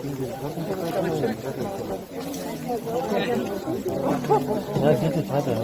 Ya gitu saja.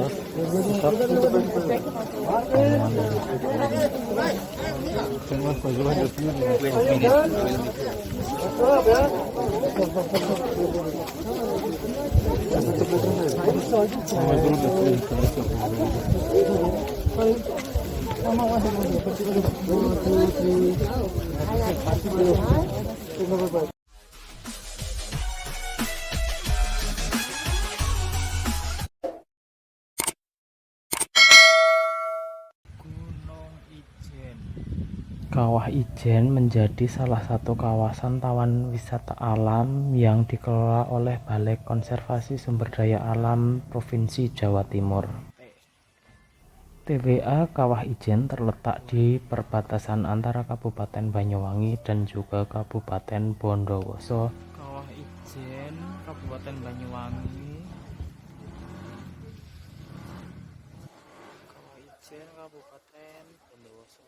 Kawah Ijen menjadi salah satu kawasan taman wisata alam yang dikelola oleh Balai Konservasi Sumber Daya Alam Provinsi Jawa Timur. TWA Kawah Ijen terletak di perbatasan antara Kabupaten Banyuwangi dan juga Kabupaten Bondowoso. Kawah Ijen, Kabupaten Banyuwangi. Kawah Ijen, Kabupaten Bondowoso.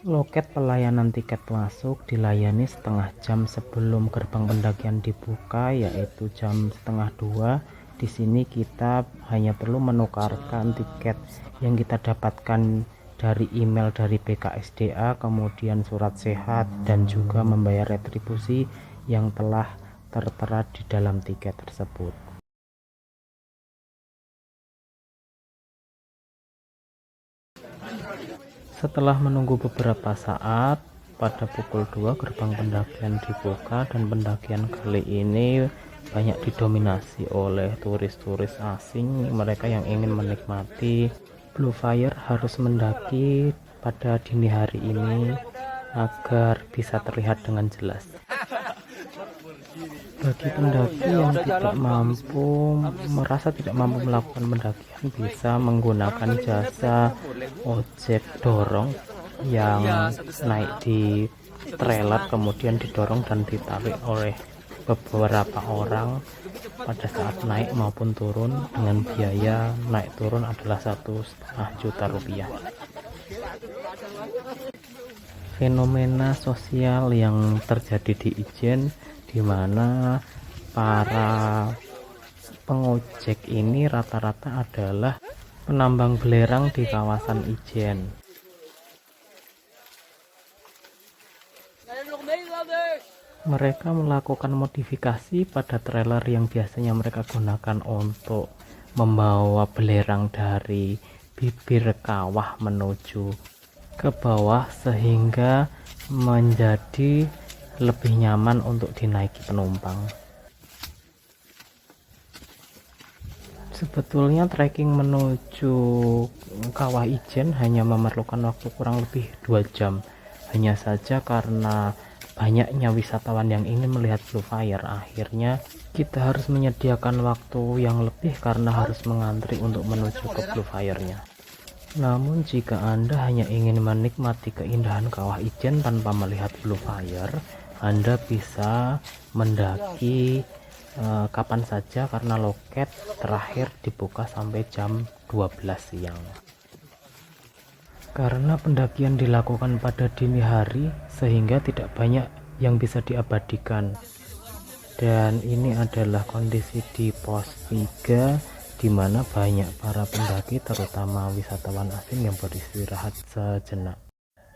Loket pelayanan tiket masuk dilayani setengah jam sebelum gerbang pendakian dibuka, yaitu jam setengah 2. Di sini kita hanya perlu menukarkan tiket yang kita dapatkan dari email dari BKSDA, kemudian surat sehat, dan juga membayar retribusi yang telah tertera di dalam tiket tersebut. Setelah menunggu beberapa saat, pada pukul 2 gerbang pendakian dibuka, dan pendakian kali ini banyak didominasi oleh turis-turis asing. Mereka yang ingin menikmati Blue Fire harus mendaki pada dini hari ini agar bisa terlihat dengan jelas. Bagi pendaki yang merasa tidak mampu melakukan pendakian, bisa menggunakan jasa ojek dorong yang naik di trailer, kemudian didorong dan ditarik oleh beberapa orang pada saat naik maupun turun, dengan biaya naik turun adalah 1,5 juta rupiah. Fenomena sosial yang terjadi di Ijen, di mana para pengojek ini rata-rata adalah penambang belerang di kawasan Ijen. Mereka melakukan modifikasi pada trailer yang biasanya mereka gunakan untuk membawa belerang dari bibir kawah menuju ke bawah, sehingga menjadi lebih nyaman untuk dinaiki penumpang. Sebetulnya trekking menuju Kawah Ijen hanya memerlukan waktu kurang lebih 2 jam. Hanya saja karena banyaknya wisatawan yang ingin melihat Blue Fire, akhirnya kita harus menyediakan waktu yang lebih karena harus mengantri untuk menuju ke Blue Fire-nya. Namun jika Anda hanya ingin menikmati keindahan Kawah Ijen tanpa melihat Blue Fire, Anda bisa mendaki kapan saja karena loket terakhir dibuka sampai jam 12 siang. Karena pendakian dilakukan pada dini hari, sehingga tidak banyak yang bisa diabadikan. Dan ini adalah kondisi di pos 3, di mana banyak para pendaki, terutama wisatawan asing, yang beristirahat sejenak.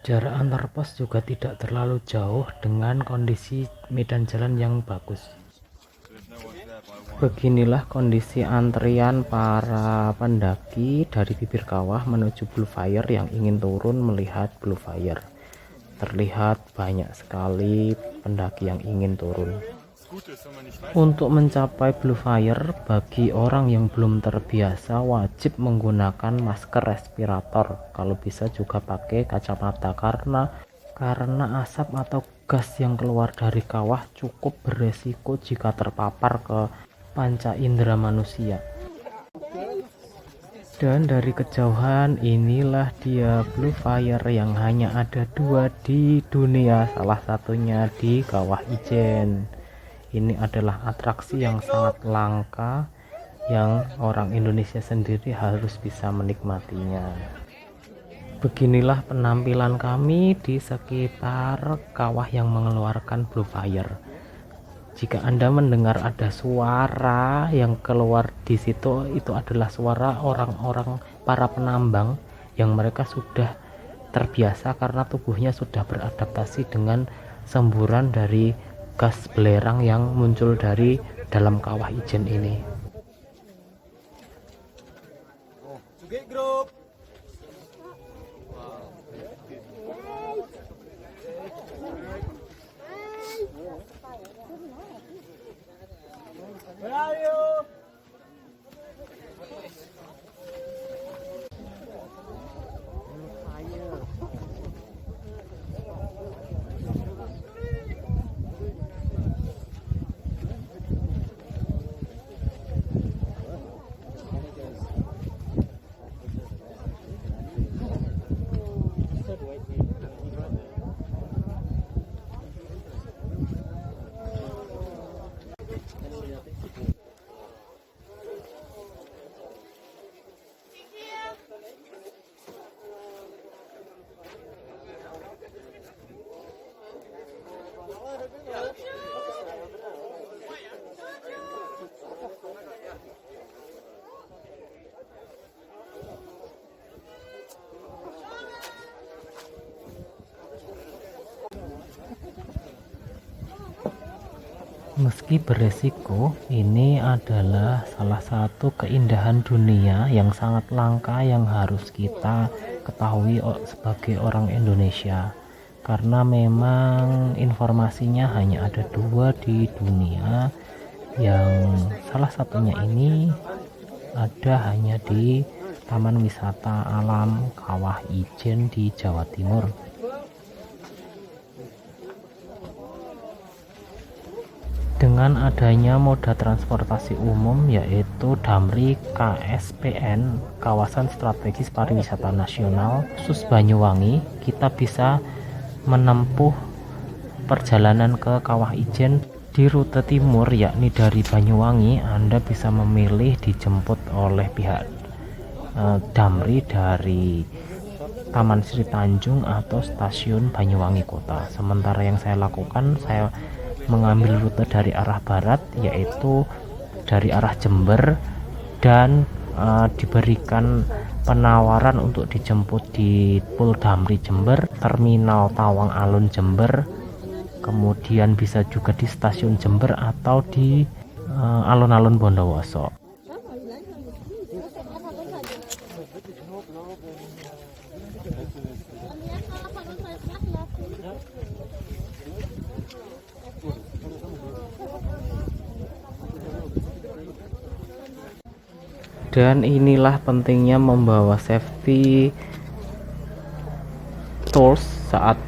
Jarak antar pos juga tidak terlalu jauh dengan kondisi medan jalan yang bagus. Beginilah kondisi antrian para pendaki dari bibir kawah menuju Blue Fire yang ingin turun melihat Blue Fire. Terlihat banyak sekali pendaki yang ingin turun. Untuk mencapai Blue Fire, bagi orang yang belum terbiasa wajib menggunakan masker respirator. Kalau bisa juga pakai kacamata, karena asap atau gas yang keluar dari kawah cukup beresiko jika terpapar ke panca indera manusia. Dan dari kejauhan, inilah dia Blue Fire yang hanya ada 2 di dunia, salah satunya di Kawah Ijen. Ini adalah atraksi yang sangat langka yang orang Indonesia sendiri harus bisa menikmatinya. Beginilah penampilan kami di sekitar kawah yang mengeluarkan blue fire. Jika Anda mendengar ada suara yang keluar di situ, itu adalah suara orang-orang para penambang yang mereka sudah terbiasa karena tubuhnya sudah beradaptasi dengan semburan dari gas belerang yang muncul dari dalam kawah ijen ini. Meski beresiko, ini adalah salah satu keindahan dunia yang sangat langka yang harus kita ketahui sebagai orang Indonesia. Karena memang informasinya hanya ada 2 di dunia, yang salah satunya ini ada hanya di Taman Wisata Alam Kawah Ijen di Jawa Timur. Dengan adanya moda transportasi umum yaitu Damri KSPN, Kawasan Strategis Pariwisata Nasional khusus Banyuwangi, kita bisa menempuh perjalanan ke Kawah Ijen di rute timur, yakni dari Banyuwangi. Anda bisa memilih dijemput oleh pihak Damri dari Taman Sri Tanjung atau stasiun Banyuwangi Kota. Sementara yang saya lakukan, saya mengambil rute dari arah barat, yaitu dari arah Jember, dan diberikan penawaran untuk dijemput di Pul Damri Jember, Terminal Tawang Alun Jember, kemudian bisa juga di stasiun Jember atau di alun-alun Bondowoso. Dan inilah pentingnya membawa safety tools saat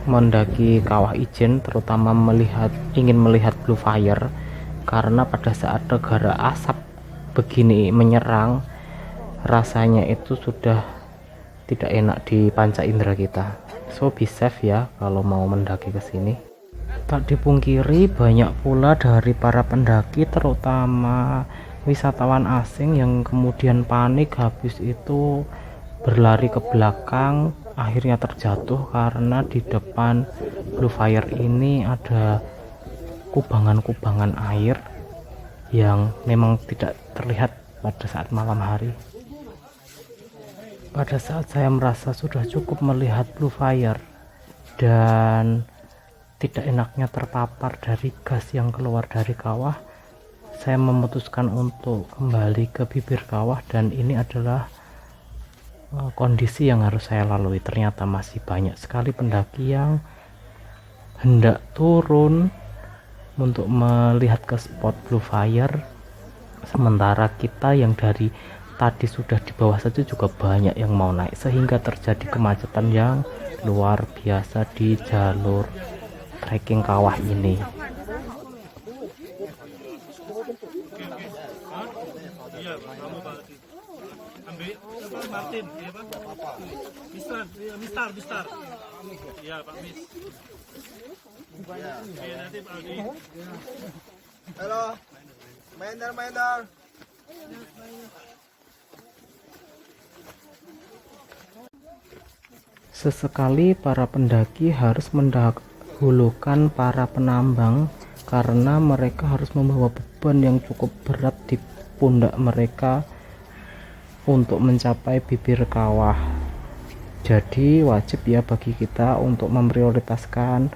mendaki Kawah Ijen, terutama ingin melihat blue fire, karena pada saat negara asap begini menyerang, rasanya itu sudah tidak enak di panca indera kita. So be safe ya kalau mau mendaki ke sini. Tak dipungkiri, banyak pula dari para pendaki, terutama wisatawan asing, yang kemudian panik, habis itu berlari ke belakang, akhirnya terjatuh karena di depan blue fire ini ada kubangan-kubangan air yang memang tidak terlihat pada saat malam hari. Pada saat saya merasa sudah cukup melihat blue fire dan tidak enaknya terpapar dari gas yang keluar dari kawah, saya memutuskan untuk kembali ke bibir kawah, dan ini adalah kondisi yang harus saya lalui. Ternyata masih banyak sekali pendaki yang hendak turun untuk melihat ke spot blue fire, sementara kita yang dari tadi sudah di bawah saja juga banyak yang mau naik, sehingga terjadi kemacetan yang luar biasa di jalur trekking kawah ini. Martin, iya Pak? Mister. Iya Pak Mis. Iya nanti Pak Aldi. Halo, Maender. Sesekali para pendaki harus mendahulukan para penambang karena mereka harus membawa beban yang cukup berat di pundak mereka untuk mencapai bibir kawah. Jadi wajib ya bagi kita untuk memprioritaskan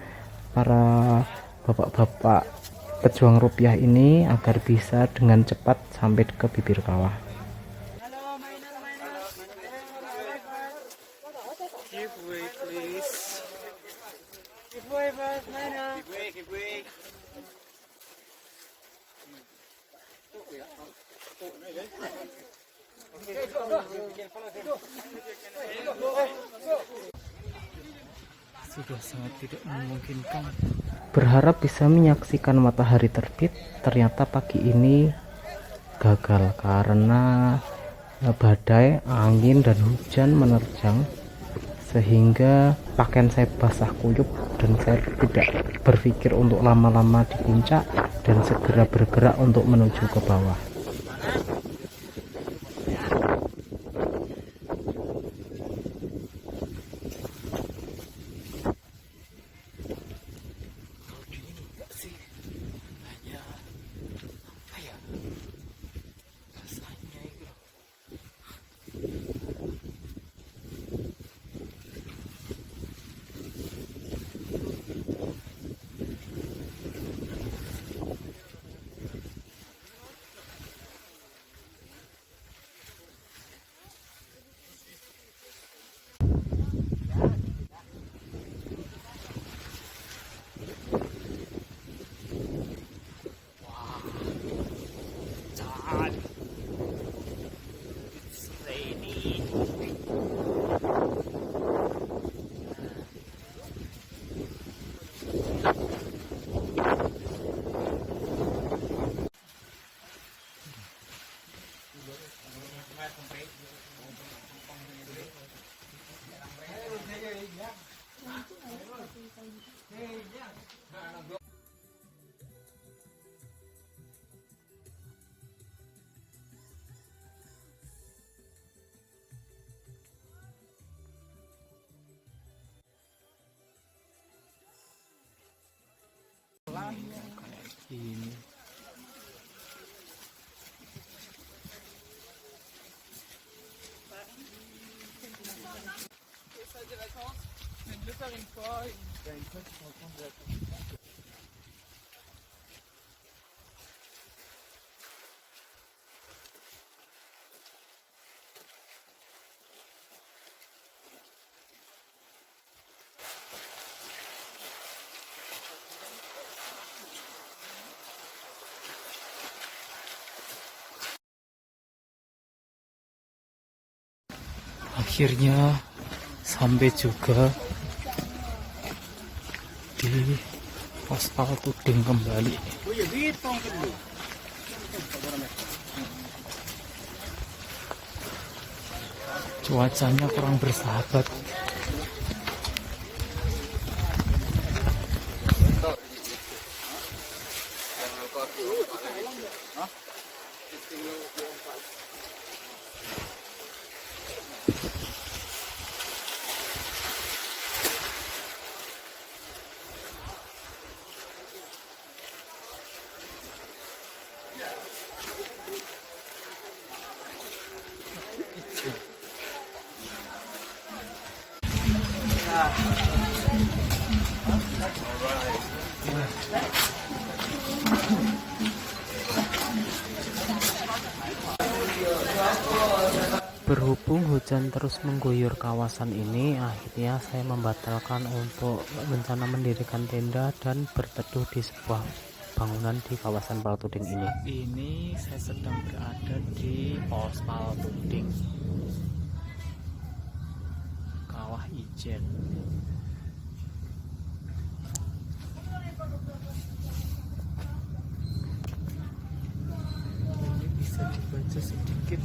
para bapak-bapak pejuang rupiah ini agar bisa dengan cepat sampai ke bibir kawah. Give way, please. Give way, Mas. Give way, give way. Sudah sangat tidak memungkinkan. Berharap bisa menyaksikan matahari terbit, ternyata pagi ini gagal karena badai, angin dan hujan menerjang sehingga pakaian saya basah kuyup dan saya tidak berpikir untuk lama-lama di puncak dan segera bergerak untuk menuju ke bawah. Ini akhirnya sampai juga di Pospal Tuding kembali. Cuacanya kurang bersahabat. Berhubung hujan terus mengguyur kawasan ini, akhirnya saya membatalkan untuk rencana mendirikan tenda dan berteduh di sebuah bangunan di kawasan Paltuding ini. Ini saya sedang berada di Pos Paltuding, Kawah Ijen. Ini bisa dibaca sedikit.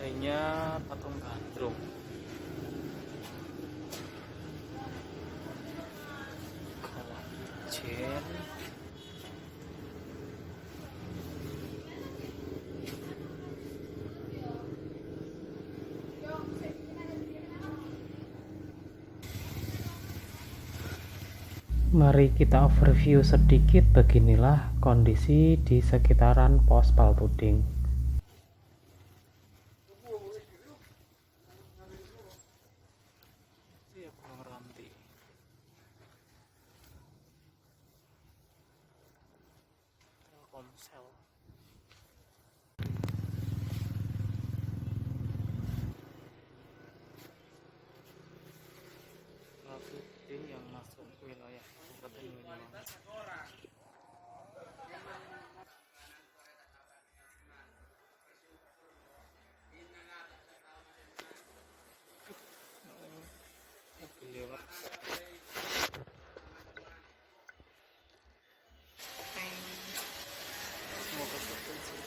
Adanya patung gandrung. Kawah Ijen. Mari kita overview sedikit. Beginilah kondisi di sekitaran pos Palpuding. Iya, Gunung Ranti. Telkomsel. Palpuding yang masuk wilayah Kabupaten Banyuwangi. Lewat. Semoga berhasil.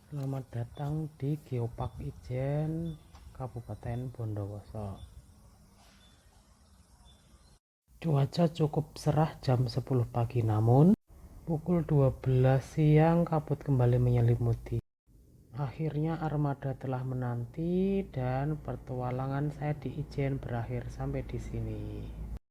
Selamat datang di Geopark Ijen, Kabupaten Bondowoso. Cuaca cukup cerah jam 10 pagi, namun pukul 12 siang kabut kembali menyelimuti. Akhirnya armada telah menanti dan petualangan saya di Ijen berakhir sampai di sini.